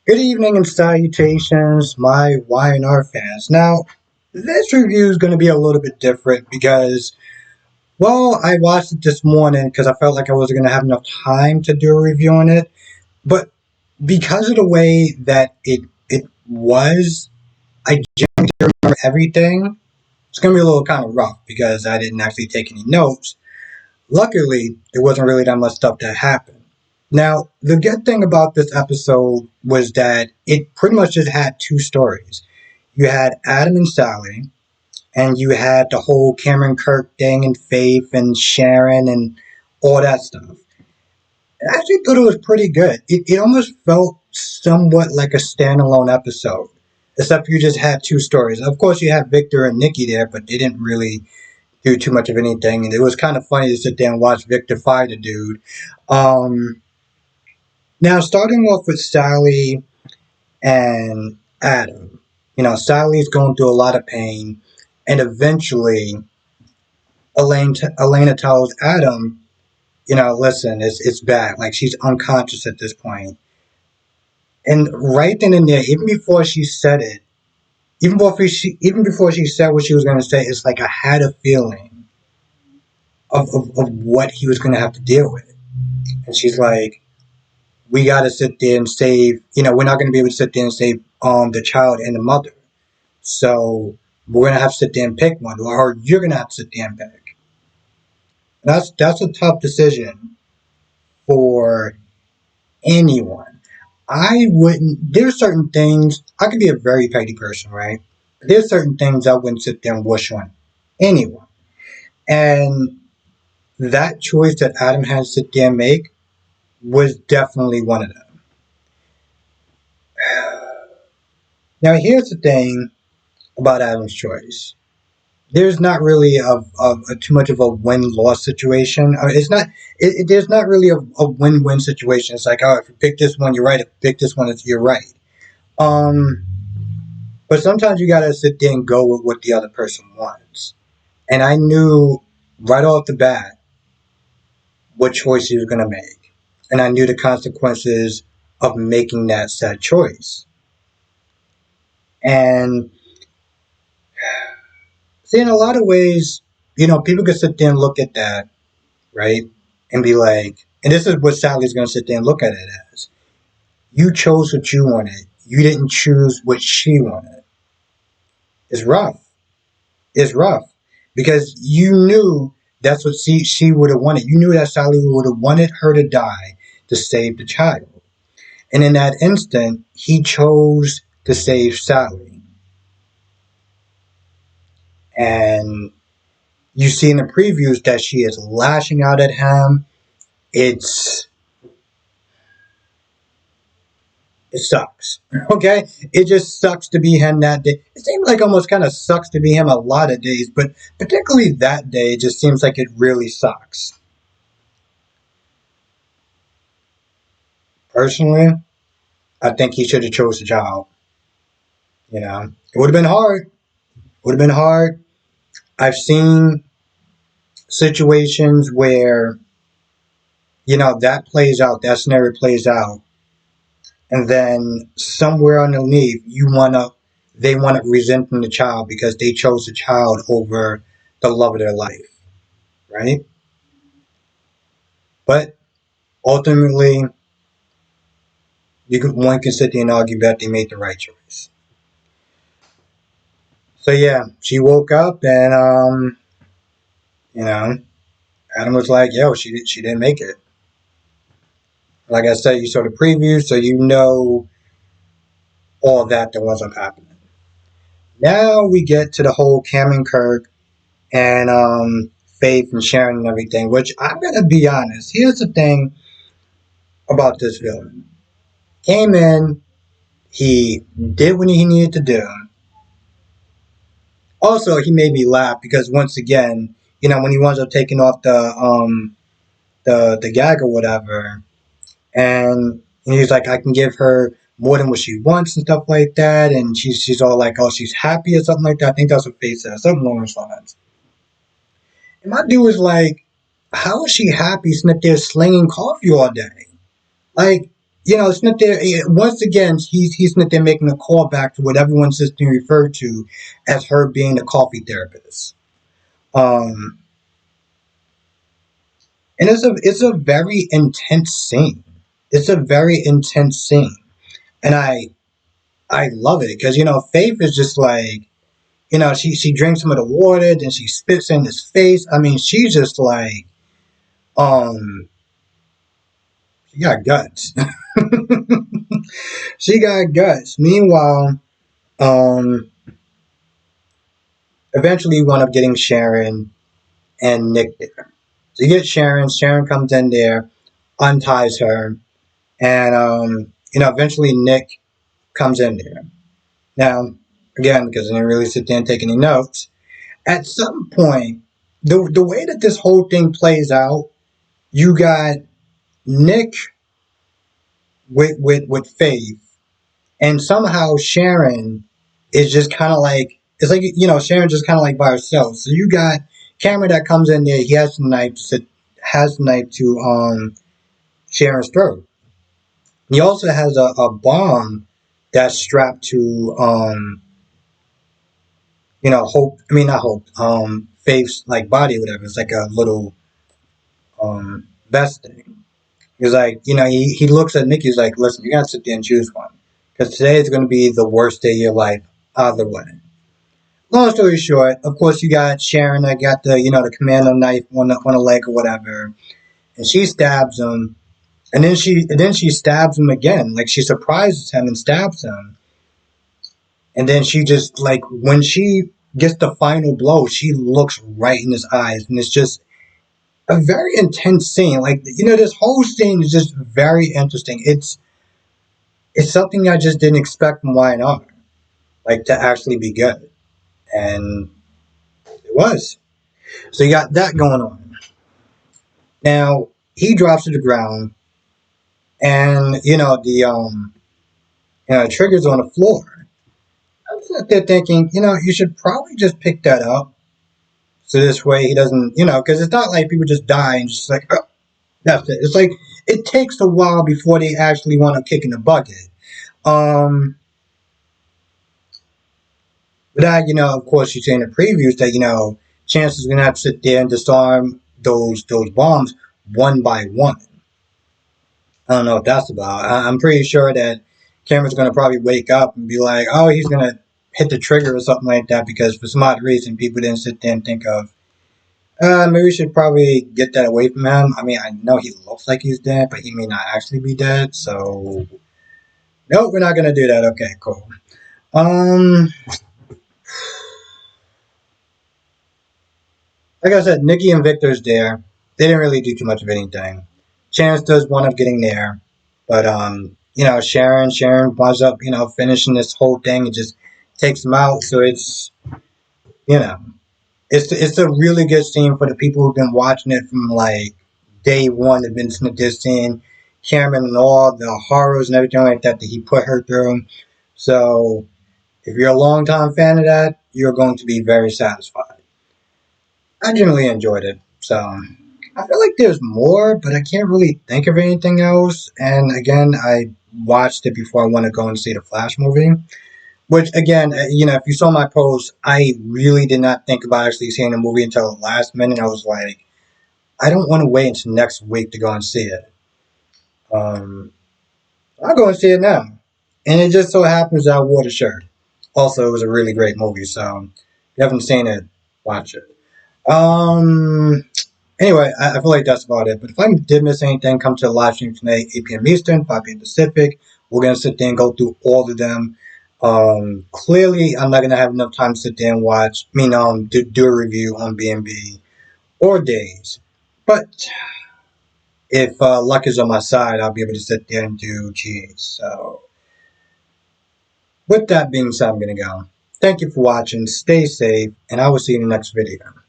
Good evening and salutations, my Y&R fans. Now, this review is going to be a little bit different because, well, I watched it this morning because I felt like I wasn't going to have enough time to do a review on it. But because of the way that it was, I genuinely remember everything. It's going to be a little kind of rough because I didn't actually take any notes. Luckily, there wasn't really that much stuff that happened. Now, the good thing about this episode was that it pretty much just had two stories. You had Adam and Sally, and you had the whole Cameron Kirk thing, and Faith, and Sharon, and all that stuff. I actually thought it was pretty good. It almost felt somewhat like a standalone episode, except you just had two stories. Of course, you had Victor and Nikki there, but they didn't really do too much of anything. And it was kind of funny to sit there and watch Victor fight a dude. Um, Now, starting off with Sally and Adam, Sally's going through a lot of pain, and eventually, Elena tells Adam, listen, it's bad. Like she's unconscious at this point. And right then and there, even before she said it, even before she said what she was going to say, it's like I had a feeling of what he was going to have to deal with. And she's like, we got to sit there and save. We're not going to be able to sit there and save the child and the mother. So we're gonna have to sit there and pick one, or you're gonna have to sit there and pick. That's a tough decision for anyone. I wouldn't. There's certain things I could be a very petty person, right? But there's certain things I wouldn't sit there and wish on anyone. And that choice that Adam had to sit there and make was definitely one of them. Now here's the thing about Adam's choice. There's not really a too much of a win-loss situation. It's not. There's not really a win-win situation. It's like, oh, if you pick this one, you're right. If you pick this one, you're right. Um, but sometimes you gotta sit there and go with what the other person wants. And I knew right off the bat what choice he was gonna make, and I knew the consequences of making that said choice. And see, in a lot of ways, people could sit there and look at that, right? And be like, and this is what Sally's going to sit there and look at it as. You chose what you wanted. You didn't choose what she wanted. It's rough. It's rough. Because you knew that's what she would have wanted. You knew that Sally would have wanted her to die to save the child. And in that instant, he chose to save Sally. And you see in the previews that she is lashing out at him. It's It sucks. Okay? It just sucks to be him that day. It seems like almost kind of sucks to be him a lot of days, but particularly that day, it just seems like it really sucks. Personally, I think he should have chose the child. It would have been hard. Would have been hard. I've seen situations where, that plays out, that scenario plays out, and then somewhere underneath they want to resent from the child because they chose the child over the love of their life, right? But ultimately, one can sit there and argue that they made the right choice. So yeah, she woke up and Adam was like, "Yo, she didn't make it." Like I said, you saw the preview, so you know all that wasn't happening. Now we get to the whole Cameron Kirk and Faith and Sharon and everything. Which I'm gonna be honest. Here's the thing about this villain. Came in, he did what he needed to do. Also, he made me laugh because once again, when he winds up taking off the gag or whatever, and he's like, I can give her more than what she wants and stuff like that, and she's all like, oh, she's happy or something like that. I think that's what Faith said, something along those lines. And my dude was like, how is she happy sitting there slinging coffee all day? Like, Smith there once again. He's Smith there making a call back to what everyone system referred to as her being a coffee therapist. Um, and it's a very intense scene. It's a very intense scene, and I love it because Faith is just like she drinks some of the water, then she spits in his face. I mean, she's just like um she got guts. She got guts. Meanwhile, um, eventually you wind up getting Sharon and Nick there. So you get Sharon. Sharon comes in there, unties her, and eventually Nick comes in there. Now, again, because I didn't really sit there and take any notes, at some point, the way that this whole thing plays out, you got Nick with Faith, and somehow Sharon is just kind of like it's like Sharon just kind of like by herself. So you got Cameron that comes in there. He has the knife to Sharon's throat. He also has a bomb that's strapped to Hope. I mean not Hope. Faith's like body, or whatever. It's like a little vest thing. He's like, he looks at Nikki. He's like, listen, you gotta sit there and choose one because today is going to be the worst day of your life either way. Long story short, of course, you got Sharon that got the commando knife on the leg or whatever, and she stabs him, and then she stabs him again. Like she surprises him and stabs him, and then she just like when she gets the final blow, she looks right in his eyes, and it's just a very intense scene. Like this whole scene is just very interesting. It's something I just didn't expect from Y&R, like to actually be good, and it was. So you got that going on. Now he drops to the ground, and the trigger's on the floor. I'm sitting there thinking, you should probably just pick that up, so this way he doesn't, because it's not like people just die and just like, oh, that's it. It's like it takes a while before they actually want to kick in the bucket. Um, but of course, you say in the previews that chances are gonna have to sit there and disarm those bombs one by one. I don't know what that's about. I'm pretty sure that Cameron's going to probably wake up and be like, oh, he's going to hit the trigger or something like that because for some odd reason people didn't sit there and think of, maybe we should probably get that away from him. I mean, I know he looks like he's dead, but he may not actually be dead. So, nope, we're not going to do that. Okay, cool. Um, like I said, Nikki and Victor's there. They didn't really do too much of anything. Chance does wind up getting there, but Sharon winds up finishing this whole thing and just takes him out. So you know it's a really good scene for the people who've been watching it from like day one. They've been this scene, Cameron and all the horrors and everything like that he put her through. So if you're a longtime fan of that, you're going to be very satisfied. I genuinely enjoyed it. So I feel like there's more, but I can't really think of anything else. And again, I watched it before I want to go and see the Flash movie. Which again, if you saw my post, I really did not think about actually seeing the movie until the last minute. I was like, I don't want to wait until next week to go and see it. Um, I'll go and see it now. And it just so happens that I wore the shirt. Also, it was a really great movie, so if you haven't seen it, watch it. Um, Anyway, I feel like that's about it. But if I did miss anything, come to the live stream tonight, 8 p.m. Eastern, 5 p.m. Pacific. We're going to sit there and go through all of them. Clearly, I'm not going to have enough time to sit there and watch, do a review on B&B or Days. But if luck is on my side, I'll be able to sit there and do G's. So, with that being said, I'm going to go. Thank you for watching. Stay safe, and I will see you in the next video.